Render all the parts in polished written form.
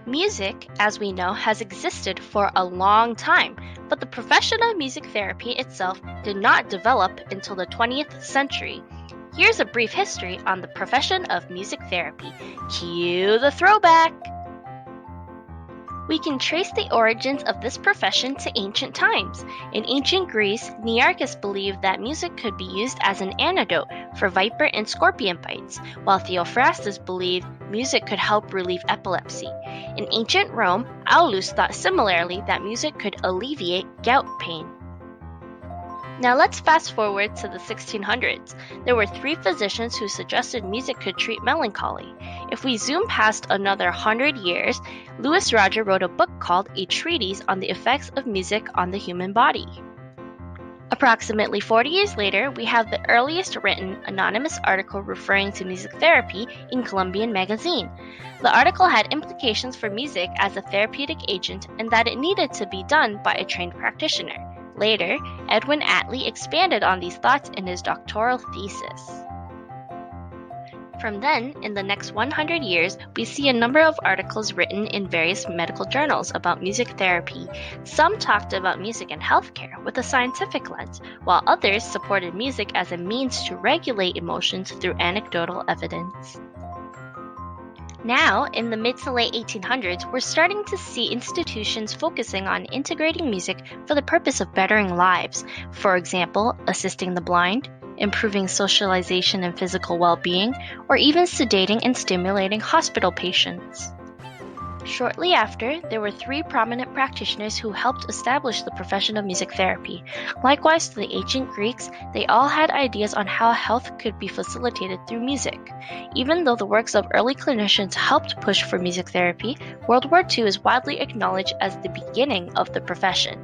Music, as we know, has existed for a long time, but the profession of music therapy itself did not develop until the 20th century. Here's a brief history on the profession of music therapy. Cue the throwback! We can trace the origins of this profession to ancient times. In ancient Greece, Nearchus believed that music could be used as an antidote for viper and scorpion bites, while Theophrastus believed music could help relieve epilepsy. In ancient Rome, Aulus thought similarly that music could alleviate gout pain. Now let's fast forward to the 1600s. There were 3 physicians who suggested music could treat melancholy. If we zoom past another 100 years, Louis Roger wrote a book called A Treatise on the Effects of Music on the Human Body. Approximately 40 years later, we have the earliest written anonymous article referring to music therapy in Columbian Magazine. The article had implications for music as a therapeutic agent and that it needed to be done by a trained practitioner. Later, Edwin Attlee expanded on these thoughts in his doctoral thesis. From then, in the next 100 years, we see a number of articles written in various medical journals about music therapy. Some talked about music and healthcare with a scientific lens, while others supported music as a means to regulate emotions through anecdotal evidence. Now, in the mid to late 1800s, we're starting to see institutions focusing on integrating music for the purpose of bettering lives. For example, assisting the blind, improving socialization and physical well-being, or even sedating and stimulating hospital patients. Shortly after, there were 3 prominent practitioners who helped establish the profession of music therapy. Likewise to the ancient Greeks, they all had ideas on how health could be facilitated through music. Even though the works of early clinicians helped push for music therapy, World War II is widely acknowledged as the beginning of the profession.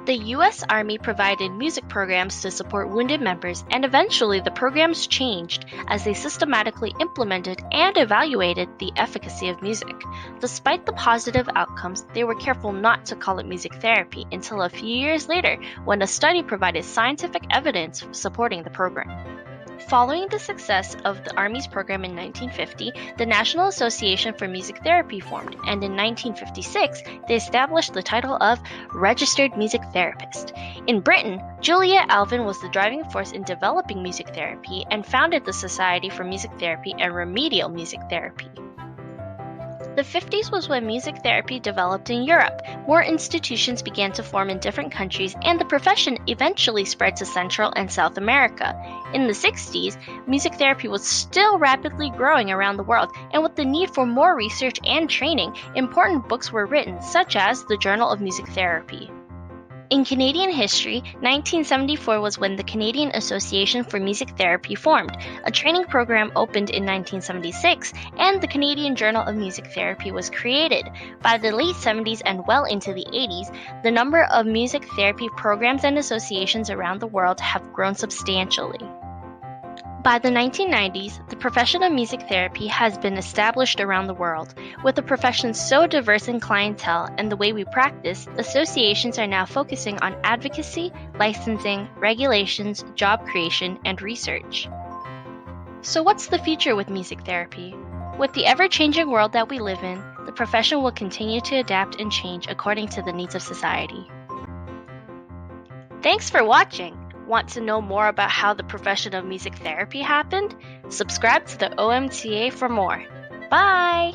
The U.S. Army provided music programs to support wounded members, and eventually the programs changed as they systematically implemented and evaluated the efficacy of music. Despite the positive outcomes, they were careful not to call it music therapy until a few years later when a study provided scientific evidence supporting the program. Following the success of the Army's program in 1950, the National Association for Music Therapy formed, and in 1956, they established the title of Registered Music Therapist. In Britain, Juliet Alvin was the driving force in developing music therapy and founded the Society for Music Therapy and Remedial Music Therapy. The 50s was when music therapy developed in Europe. More institutions began to form in different countries, and the profession eventually spread to Central and South America. In the 60s, music therapy was still rapidly growing around the world, and with the need for more research and training, important books were written, such as the Journal of Music Therapy. In Canadian history, 1974 was when the Canadian Association for Music Therapy formed. A training program opened in 1976, and the Canadian Journal of Music Therapy was created. By the late 70s and well into the 80s, the number of music therapy programs and associations around the world have grown substantially. By the 1990s, the profession of music therapy has been established around the world. With the profession so diverse in clientele and the way we practice, associations are now focusing on advocacy, licensing, regulations, job creation, and research. So what's the future with music therapy? With the ever-changing world that we live in, the profession will continue to adapt and change according to the needs of society. Thanks for watching! Want to know more about how the profession of music therapy happened? Subscribe to the OMTA for more. Bye!